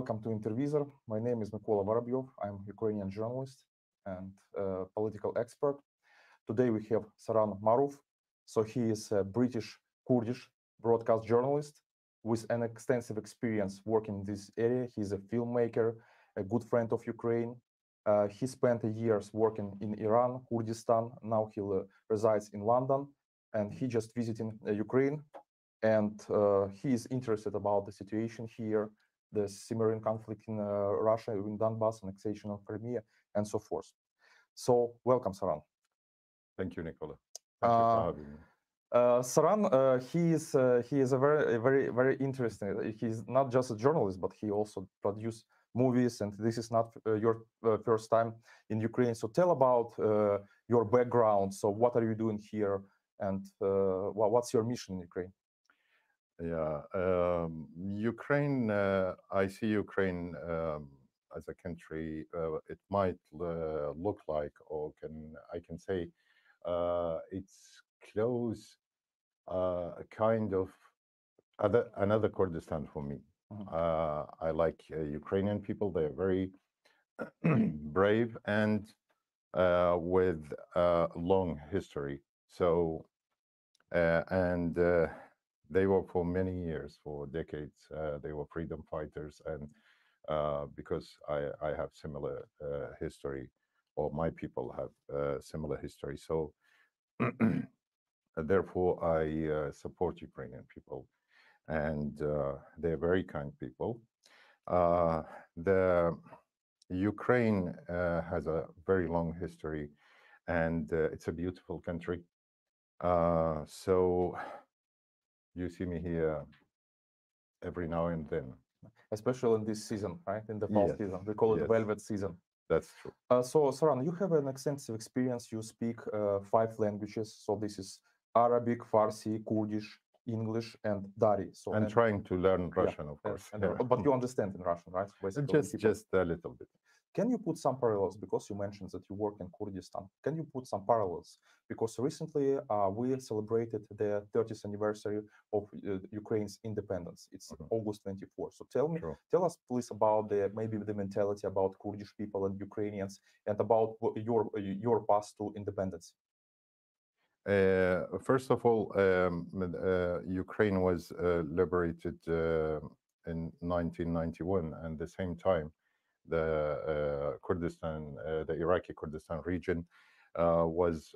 welcome to Intervisor. My name is Mykola Vorobyov. I'm a Ukrainian journalist and political expert. Today we have Saran Maroof. So he is a British Kurdish broadcast journalist with an extensive experience working in this area. He's a filmmaker, a good friend of Ukraine. He spent years working in Iran, Kurdistan. Now he resides in London, and he just visiting Ukraine. And he is interested about the situation here, the simmering conflict in Russia, in Donbass, annexation of Crimea, and so forth. So welcome, Saran. Thank you, Nicola. Thank you for having me. Saran, he is a very interesting. He's not just a journalist, but he also produced movies, and this is not your first time in Ukraine. So tell about your background. So what are you doing here, and what's your mission in Ukraine? Yeah, Ukraine. I see Ukraine as a country. It might look like, or I can say, it's close, kind of another Kurdistan for me. I like Ukrainian people. They're very brave and with a long history. So, they were for many years, for decades, they were freedom fighters. And because I have similar history, or my people have similar history. So therefore, I support Ukrainian people. And they're very kind people. The Ukraine has a very long history, and it's a beautiful country. So you see me here every now and then. Especially in this season, right? In the fall season. We call it velvet season. That's true. So, Saran, you have an extensive experience. You speak 5 languages. So this is Arabic, Farsi, Kurdish, English, and Dari. So I'm trying to learn Russian, of course. But you understand in Russian, right? Basically, just a little bit. Can you put some parallels, because you mentioned that you work in Kurdistan? Can you put some parallels? Because recently we celebrated the 30th anniversary of Ukraine's independence. It's August 24. So tell us please about maybe the mentality about Kurdish people and Ukrainians, and about your path to independence. First of all, Ukraine was liberated in 1991, and at the same time, the Kurdistan, the Iraqi Kurdistan region was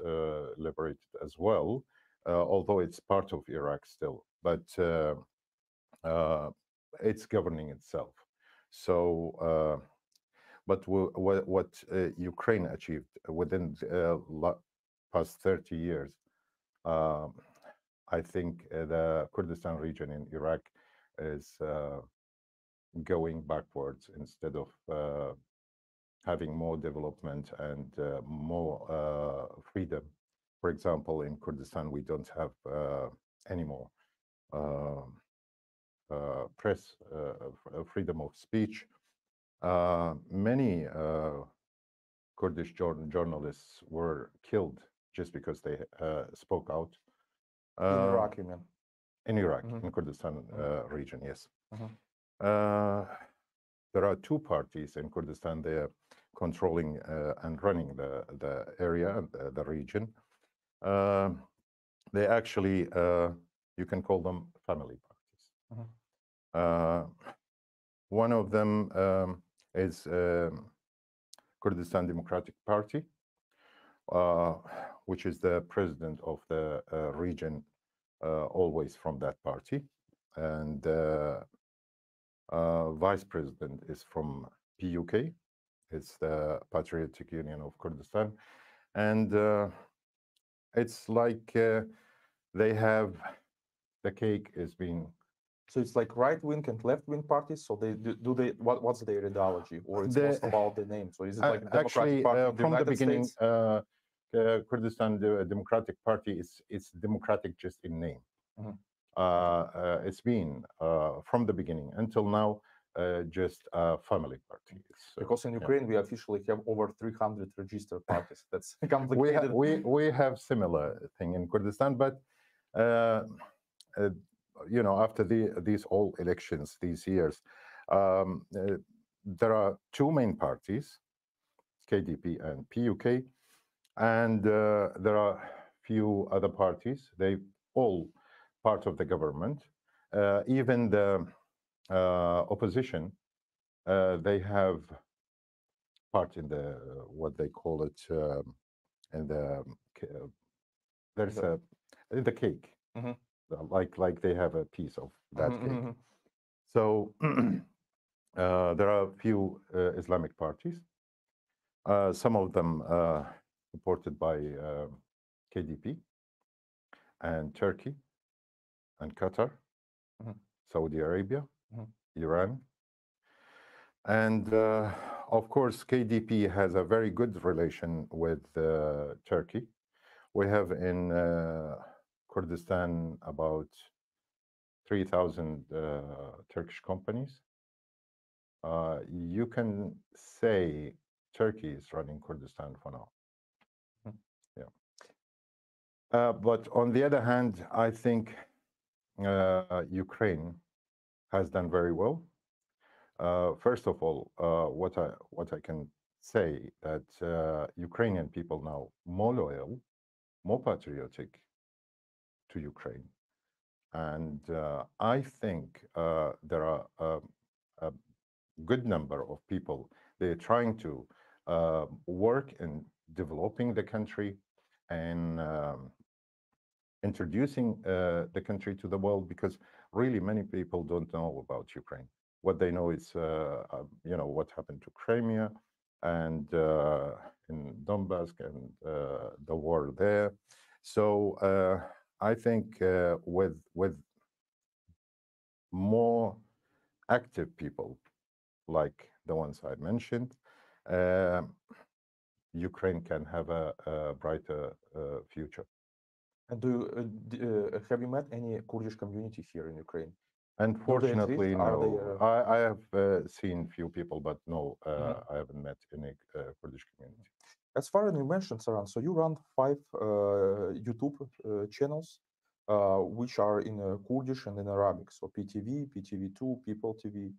liberated as well, although it's part of Iraq still, but it's governing itself. So, but what Ukraine achieved within the past 30 years, I think the Kurdistan region in Iraq is going backwards instead of having more development and more freedom. For example, in Kurdistan, we don't have anymore press, freedom of speech. Many Kurdish journalists were killed just because they spoke out. In Iraq, you mean? In Iraq, in Kurdistan region, yes. There are 2 parties in Kurdistan. They are controlling and running the area, the region. They actually, you can call them family parties. One of them is Kurdistan Democratic Party, which is the president of the region, always from that party. And vice president is from PUK. It's the Patriotic Union of Kurdistan. And it's like they have, the cake is being... So it's like right-wing and left-wing parties. So what's their ideology, or it's just about the name? So is it like actually Party from the beginning, Kurdistan Democratic Party is democratic just in name. It's been from the beginning until now just a family party. Because in Ukraine we officially have over 300 registered parties. That's complicated. We have similar thing in Kurdistan, but you know, after these all elections these years, There are two main parties, KDP and PUK, and there are few other parties. They all part of the government. Even the opposition, they have part in the what they call it in the there's a in the cake, like they have a piece of that cake. So there are a few Islamic parties. Some of them supported by KDP and Turkey and Qatar, Saudi Arabia, Iran. And of course, KDP has a very good relation with Turkey. We have in Kurdistan about 3,000 Turkish companies. You can say Turkey is running Kurdistan for now. But on the other hand, I think Ukraine has done very well. First of all, what I can say that Ukrainian people now more loyal, more patriotic to Ukraine, and I think there are a good number of people. They're trying to work in developing the country and introducing the country to the world, because really many people don't know about Ukraine. What they know is, what happened to Crimea and in Donbass and the war there. So I think with more active people like the ones I mentioned, Ukraine can have a brighter future. And have you met any Kurdish community here in Ukraine? Unfortunately, no. I have seen few people, but no, I haven't met any Kurdish community. As far as you mentioned, Saran, so you run 5 YouTube channels, which are in Kurdish and in Arabic. So PTV, PTV2, People TV,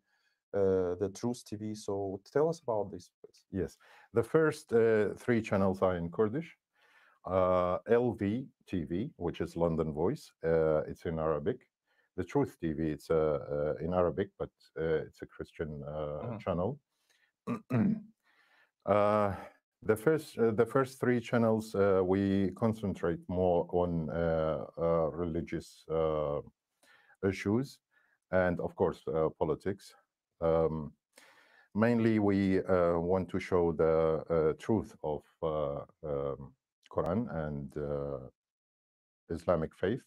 the Truth TV. So tell us about this, please. Yes, the first 3 channels are in Kurdish. LV TV, which is London Voice, it's in Arabic. The Truth TV, it's in Arabic, but it's a Christian channel. The first 3 channels, we concentrate more on religious issues and, of course, politics. Mainly, we want to show the truth of Quran and Islamic faith,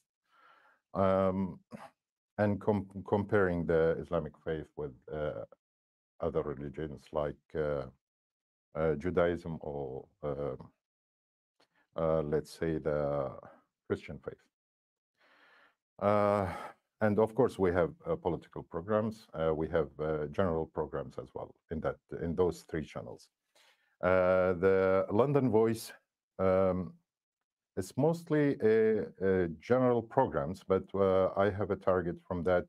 and comparing the Islamic faith with other religions like Judaism or let's say the Christian faith. And of course, we have political programs. We have general programs as well in those 3 channels. The London Voice, it's mostly general programs, but I have a target from that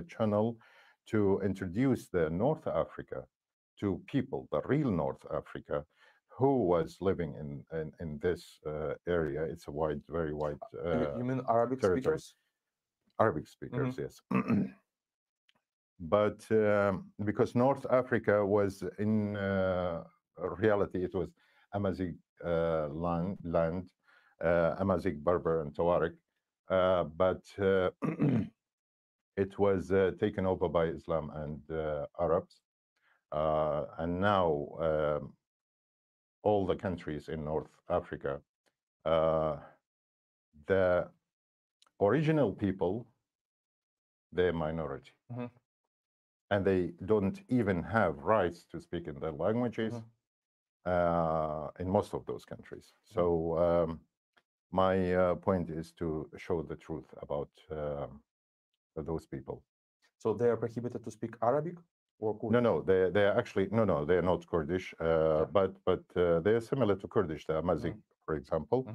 channel to introduce the North Africa to people, the real North Africa, who was living in this area. It's a very wide. You mean Arabic speakers? Arabic speakers, yes. But because North Africa was in reality, it was Amazigh land, Amazigh, Berber, and Tawarik, but it was taken over by Islam and Arabs. And now all the countries in North Africa, the original people, they're minority. And they don't even have rights to speak in their languages in most of those countries. So my point is to show the truth about those people. So they are prohibited to speak Arabic or Kurdish? No, they're actually, no, they're not Kurdish, but they're similar to Kurdish, the Amazigh, for example.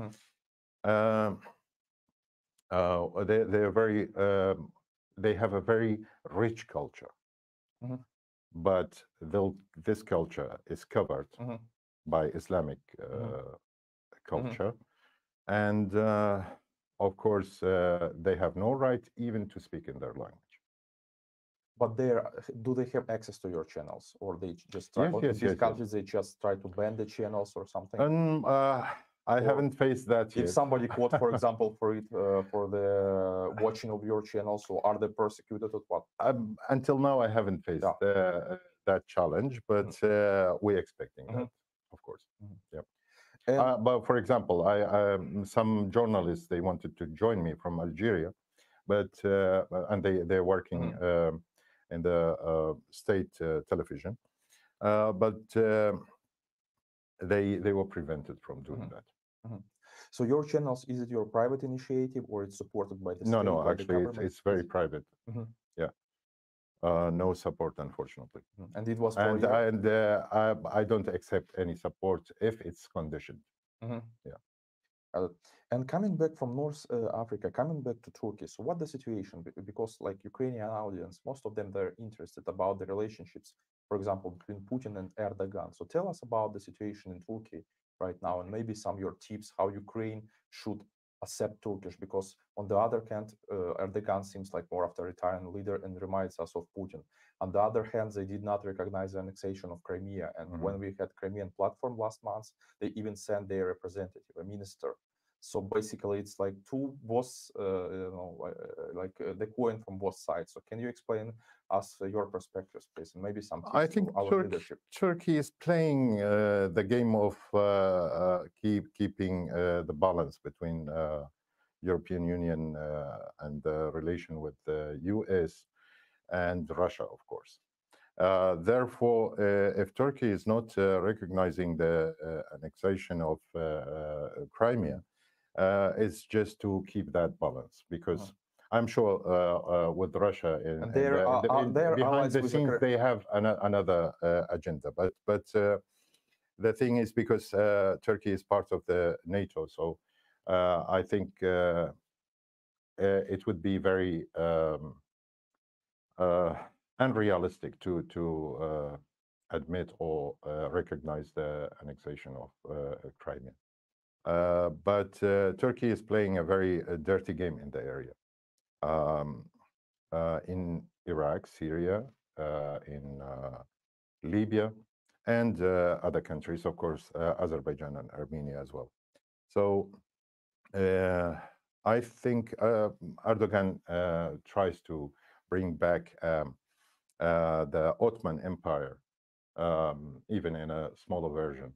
They're very, they have a very rich culture. but this culture is covered by Islamic culture, and of course they have no right even to speak in their language. But do they have access to your channels, or they just try? Yes, These countries they just try to ban the channels or something? I haven't faced that yet. If somebody caught, for example, for the watching of your channels, so are they persecuted or what? Until now, I haven't faced that challenge, but we're expecting that, of course. Yeah. But for example, some journalists, they wanted to join me from Algeria, but and they're working in the state television, but they were prevented from doing that. So your channels, is it your private initiative or it's supported by the state? No, actually, it's very private. Yeah, no support, unfortunately. And it was and I don't accept any support if it's conditioned. Yeah. And coming back from North Africa, coming back to Turkey, so what the situation? Because like Ukrainian audience, most of them, they're interested about the relationships, for example, between Putin and Erdogan. So tell us about the situation in Turkey right now, and maybe some of your tips how Ukraine should accept Turkish, because on the other hand, Erdogan seems like more authoritarian leader and reminds us of Putin. On the other hand, they did not recognize the annexation of Crimea. And when we had Crimean platform last month, they even sent their representative, a minister. So basically, it's like two both, like the coin from both sides. So can you explain us your perspectives, please, and maybe some tips I think our leadership? Turkey is playing the game of keeping the balance between European Union and the relation with the US and Russia, of course. Therefore, if Turkey is not recognizing the annexation of Crimea, it's just to keep that balance, because I'm sure with Russia behind the scenes they have another agenda. But the thing is, because Turkey is part of the NATO, so I think it would be very unrealistic to admit or recognize the annexation of Crimea. But Turkey is playing a very dirty game in the area. In Iraq, Syria, in Libya, and other countries, of course, Azerbaijan and Armenia as well. So I think Erdogan tries to bring back the Ottoman Empire, even in a smaller version.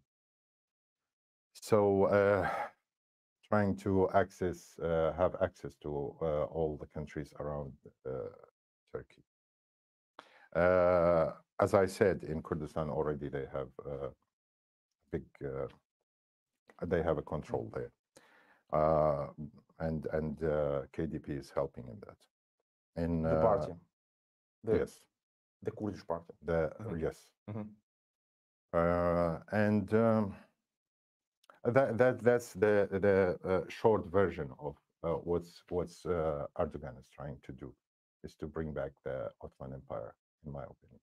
So trying to have access to all the countries around Turkey. As I said, in Kurdistan already they have they have a control there, and KDP is helping in that. In the party, yes, the Kurdish party. Yes, and that's the short version of what's Erdogan is trying to do, is to bring back the Ottoman Empire, in my opinion.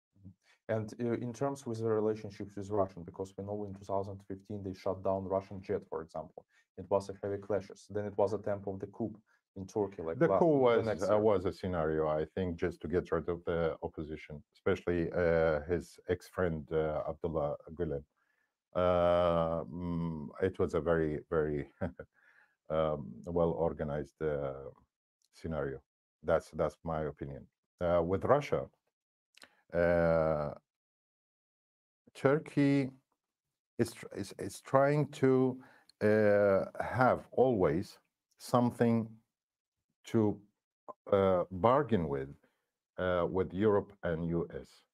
And in terms with the relationships with Russian, because we know in 2015 they shut down Russian jet, for example. It was a heavy clashes. Then it was attempt of the coup in Turkey. Like the coup was a scenario, I think, just to get rid of the opposition, especially his ex-friend Abdullah Gulen. It was a very, very well-organized scenario. That's my opinion. With Russia, Turkey is trying to have always something to bargain with Europe and US.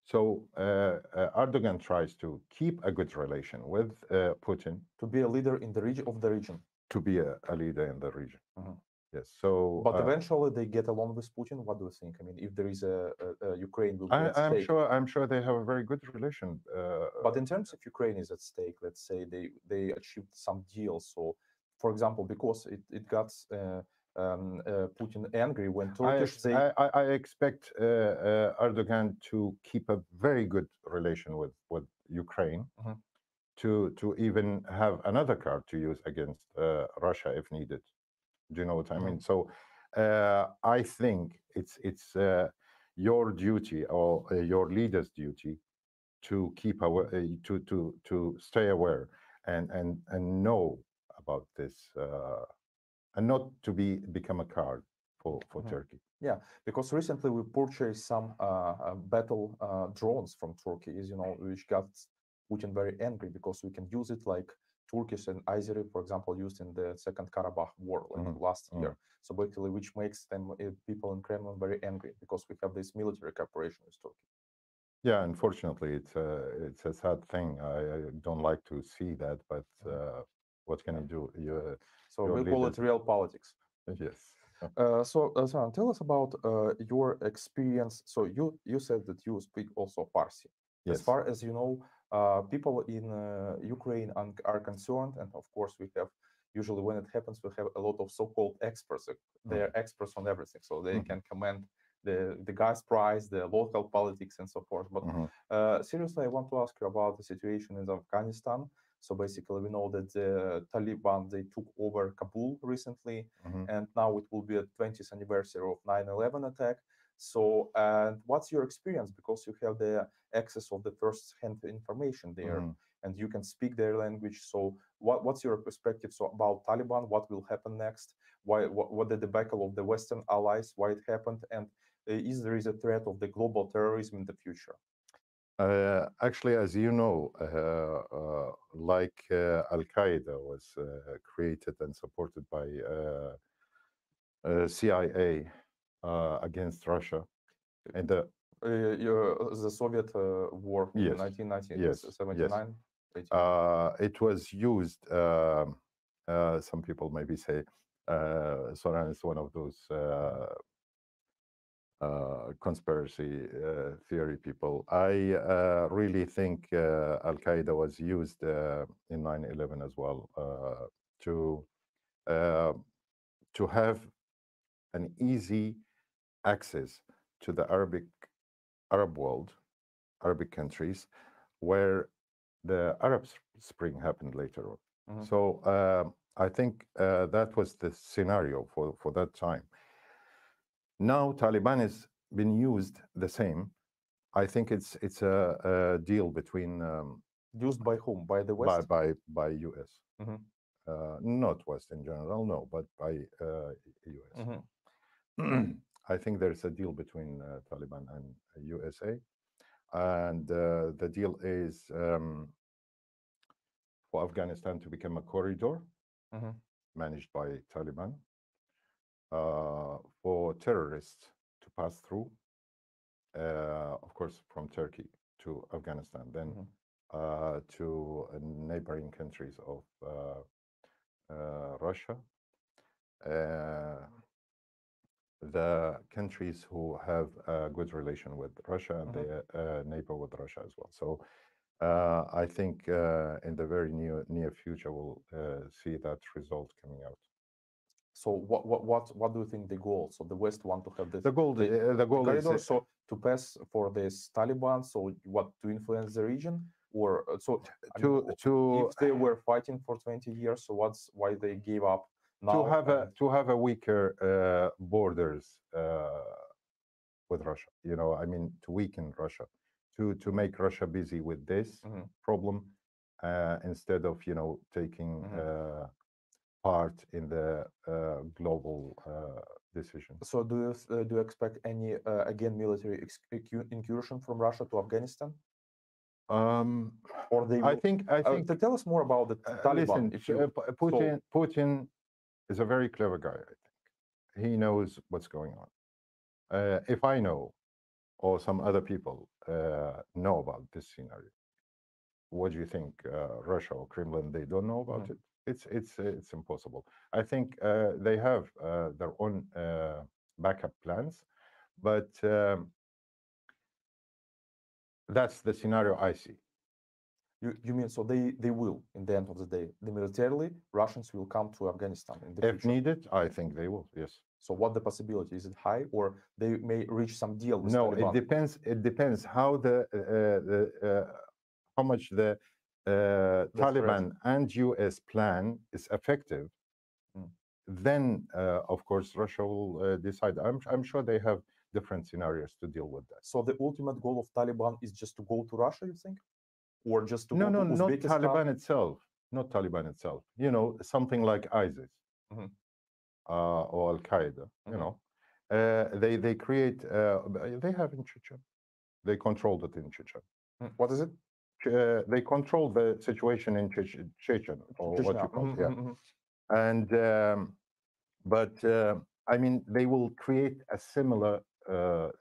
So Erdogan tries to keep a good relation with Putin. To be a leader in the region To be a leader in the region. Yes. So, but eventually they get along with Putin. What do you think? I mean, if there is a Ukraine will be at stake. I'm sure they have a very good relation. But in terms of Ukraine is at stake, let's say they achieved some deals. So, for example, because it got Putin angry when Turkish say I expect Erdogan to keep a very good relation with Ukraine, to even have another card to use against Russia if needed. Do you know what I mean? So I think it's your duty, or your leader's duty, to keep aware, to stay aware and know about this, and not to become a card for Turkey. Yeah, because recently we purchased some battle drones from Turkey, as you know, which got Putin very angry, because we can use it like Turkish and Azeri, for example, used in the Second Karabakh War like last year. So basically, which makes them people in Kremlin very angry, because we have this military cooperation with Turkey. Yeah, unfortunately, it's a sad thing. I don't like to see that, but what can you do? So we call it real politics. Yes. So Saran, tell us about your experience. So you said that you speak also Farsi. Yes. As far as you know, people in Ukraine are concerned, and of course we have, usually when it happens, we have a lot of so-called experts. They are experts on everything, so they can comment the gas price, the local politics, and so forth. But seriously, I want to ask you about the situation in Afghanistan. So basically, we know that the Taliban, they took over Kabul recently, and now it will be a 20th anniversary of 9/11 attack. So, and what's your experience? Because you have the access of the first-hand information there, and you can speak their language. So, what's your perspective about Taliban? What will happen next? What the debacle of the Western allies? Why it happened? And is there a threat of the global terrorism in the future? Actually, as you know, like Al-Qaeda was created and supported by CIA against Russia, and the Soviet war in 1979. It was used. Some people maybe say Sōrān is one of those conspiracy theory people. I really think Al-Qaeda was used in 9/11 as well, to have an easy access to the Arab world, Arabic countries, where the Arab Spring happened later on. So I think that was the scenario for that time. Now Taliban has been used the same. I think it's a deal between used by whom? By the West? By US. Not West in general, no, but by US. I think there's a deal between Taliban and USA, and the deal is for Afghanistan to become a corridor managed by Taliban, for terrorists to pass through, of course, from Turkey to Afghanistan, then to neighboring countries of Russia, the countries who have a good relation with Russia, and they neighbor with Russia as well. So I think in the very near future we'll see that result coming out. So what do you think the goal? So the West want to have this. The goal corridor, is so to pass for this Taliban. So what, to influence the region, or so if they were fighting for 20 years, so why they gave up now? To have a weaker borders with Russia. You know, I mean, to weaken Russia, to make Russia busy with this problem instead of taking part in the global decision. So do you expect any again military incursion from Russia to Afghanistan? Or they will, I think to tell us more about the Taliban. Listen, Putin is a very clever guy. I think he knows what's going on. If I know, or some other people know about this scenario, what do you think? Russia or Kremlin, they don't know about it? It's impossible. I think they have their own backup plans, but that's the scenario I see. You mean so they will, in the end of the day, the militarily, Russians will come to Afghanistan in the If future? needed, I think they will, yes. So what the possibility? Is it high, or they may reach some deal with No, Taliban? it depends how how much the Taliban and US plan is effective. Then, of course, Russia will decide. I'm sure they have different scenarios to deal with that. So the ultimate goal of Taliban is just to go to Russia, you think? Or just to No, go to not Uzbekistan? Taliban itself. Not Taliban itself. You know, something like ISIS or Al Qaeda. You know, they create. They have in Chechen. They controlled it in Chechen. What is it? They control the situation in Chechen, or what you call it. Yeah. And but I mean, they will create a similar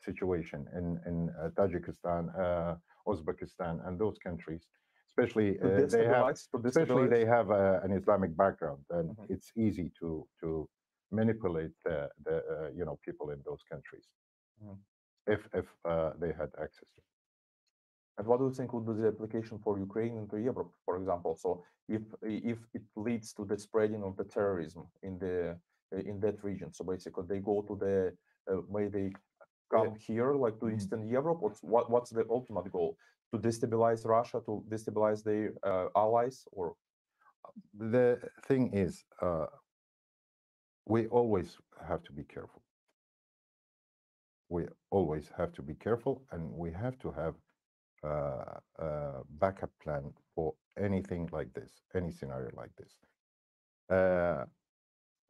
situation in Tajikistan, Uzbekistan, and those countries. Especially they have an Islamic background, and it's easy to manipulate the people in those countries if they had access to it. And what do you think would be the application for Ukraine into Europe, for example? So if it leads to the spreading of the terrorism in that region, so basically they go to the may they come here like to Eastern Europe? What's the ultimate goal? To destabilize Russia, to destabilize their allies, or? The thing is, we always have to be careful. We always have to be careful, and we have to have a backup plan for anything like this, any scenario like this.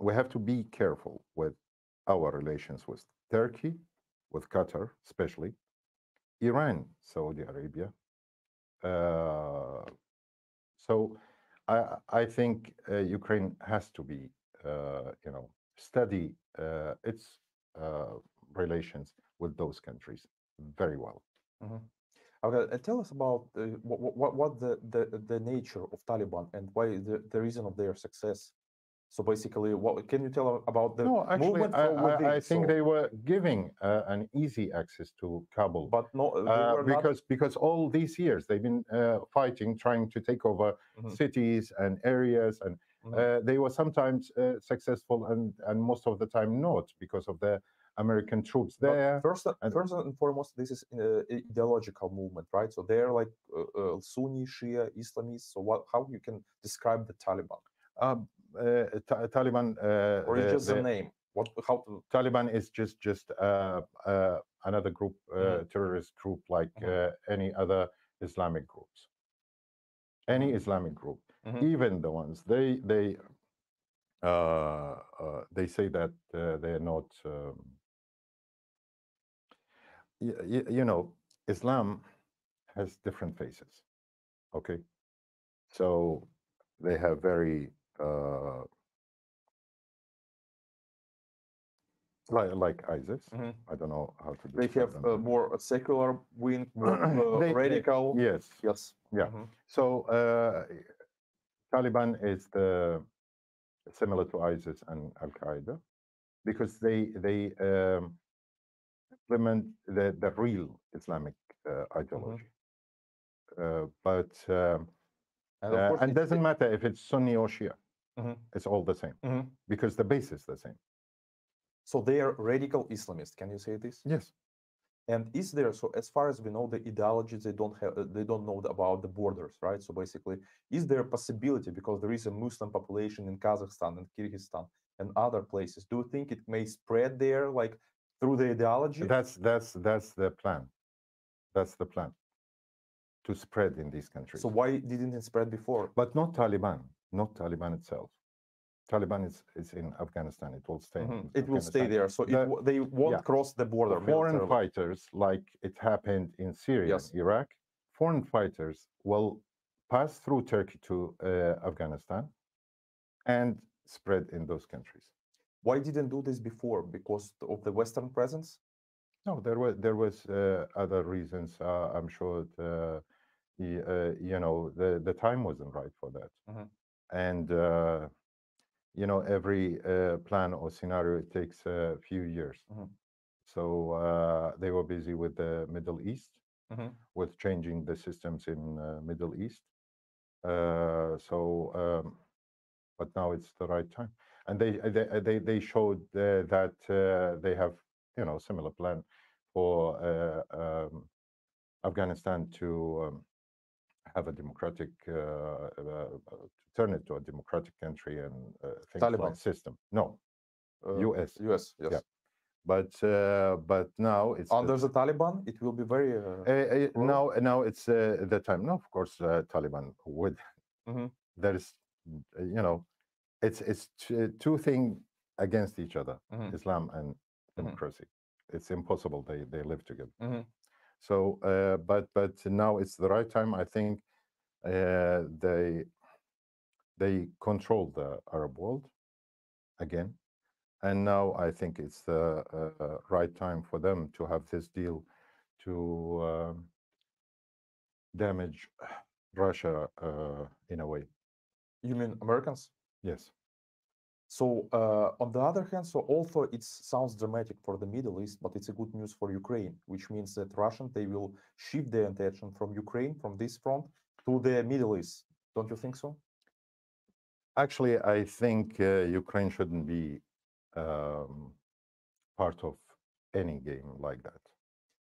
We have to be careful with our relations with Turkey, with Qatar, especially, Iran, Saudi Arabia. So I think Ukraine has to be, study its relations with those countries very well. Okay, tell us about what the nature of Taliban and why the reason of their success. So basically, what can you tell about the movement from within? I think they were giving an easy access to Kabul, but no, because all these years they've been fighting, trying to take over cities and areas, and they were sometimes successful, and most of the time not, because of the American troops there. First and foremost, this is an ideological movement, right? So they're like Sunni, Shia, Islamists. So how you can describe the Taliban? Taliban, or is just the name? Taliban is just another group, terrorist group, like any other Islamic groups. Any Islamic group, even the ones they say that they're not. Islam has different faces. Okay, so they have very like ISIS. I don't know how to describe they have more a secular wing, more radical. Yes. Yeah. So Taliban is similar to ISIS and Al Qaeda, because they implement the real Islamic ideology. But and it doesn't matter if it's Sunni or Shia. It's all the same, because the base is the same. So they are radical Islamists. Can you say this? Yes. And is there, so as far as we know, the ideologies, they don't know about the borders, right? So basically, is there a possibility, because there is a Muslim population in Kazakhstan and Kyrgyzstan and other places, do you think it may spread there, like through the ideology? That's the plan. That's the plan, to spread in these countries. So why didn't it spread before? But not Taliban itself. Taliban is in Afghanistan. It will stay. It will stay there. So they won't cross the border. Foreign fighters, like it happened in Syria and Iraq, foreign fighters will pass through Turkey to Afghanistan and spread in those countries. Why didn't do this before? Because of the Western presence? No, there was other reasons. I'm sure the time wasn't right for that, and. Every plan or scenario, it takes a few years. So they were busy with the Middle East, with changing the systems in Middle East. But now it's the right time, and they showed that they have, you know, similar plan for Afghanistan to have a democratic, turn it to a democratic country and things Taliban. like system. No, US. US, yes. Yeah. But now it's Under the Taliban, it will be very. now it's the time. No, of course, Taliban would. There's, you know, it's two things against each other: Islam and democracy. It's impossible they live together. So, but now it's the right time. I think they control the Arab world again. And now I think it's the right time for them to have this deal to damage Russia in a way. You mean Americans? Yes. So on the other hand, so also it sounds dramatic for the Middle East, but it's a good news for Ukraine, which means that Russians, they will shift their attention from Ukraine, from this front, to the Middle East. Don't you think so? Actually, I think Ukraine shouldn't be part of any game like that.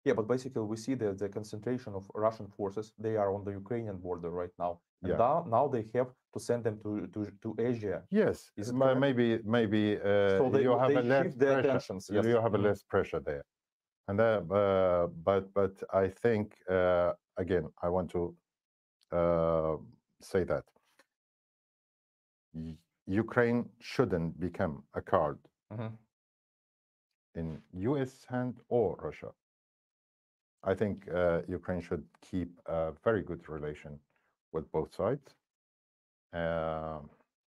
Yeah, but basically we see that the concentration of Russian forces, they are on the Ukrainian border right now. And now they have to send them to Asia. Yes, maybe so you have a less pressure. Yes. You have a less pressure there. And but I think again, I want to say that Ukraine shouldn't become a card in US hand or Russia. I think Ukraine should keep a very good relation with both sides,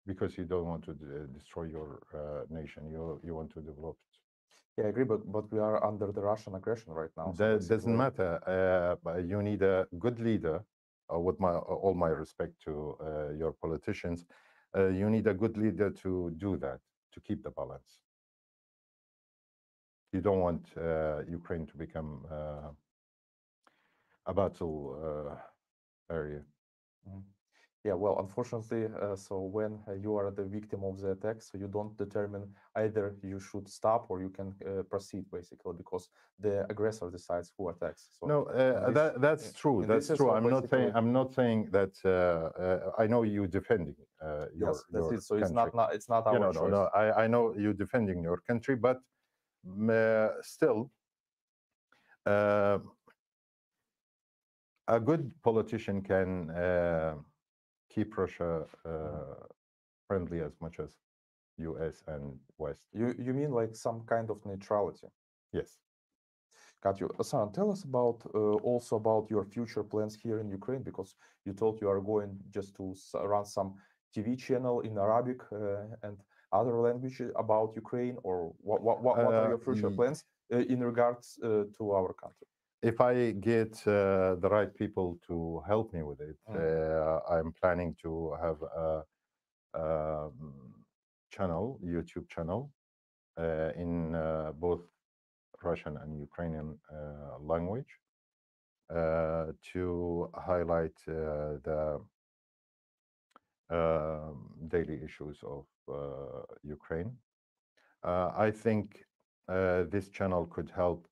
because you don't want to destroy your nation. You want to develop it. Yeah, I agree, but we are under the Russian aggression right now. That doesn't matter. But you need a good leader. With all my respect to your politicians, you need a good leader to do that, to keep the balance. You don't want Ukraine to become a battle area. Yeah, well, unfortunately, so when you are the victim of the attack, so you don't determine either you should stop or you can proceed, basically, because the aggressor decides who attacks. So no, that's true. That's true. I'm not saying that. I know you defending your. Yes, that's your it. So country. it's not our choice. No. I know you defending your country, but still, a good politician can keep Russia friendly as much as US and West. You mean like some kind of neutrality? Yes. Got you. Saran, tell us about also about your future plans here in Ukraine, because you told you are going just to run some TV channel in Arabic and other languages about Ukraine, or what are your future plans in regards to our country? If I get the right people to help me with it, I'm planning to have a channel, YouTube channel, in both Russian and Ukrainian language, to highlight the daily issues of Ukraine. I think this channel could help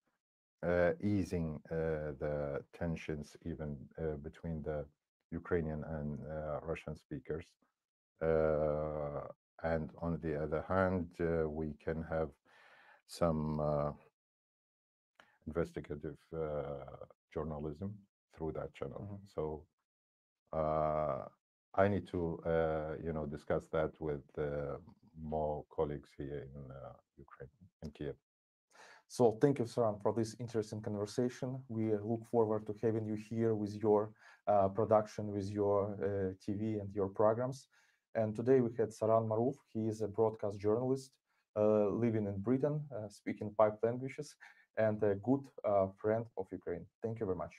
easing the tensions even between the Ukrainian and Russian speakers. And on the other hand, we can have some investigative journalism through that channel. So I need to, discuss that with more colleagues here in Ukraine, in Kiev. So thank you, Saran, for this interesting conversation. We look forward to having you here with your production, with your TV and your programs. And today we had Saran Maroof. He is a broadcast journalist living in Britain, speaking 5 languages, and a good friend of Ukraine. Thank you very much.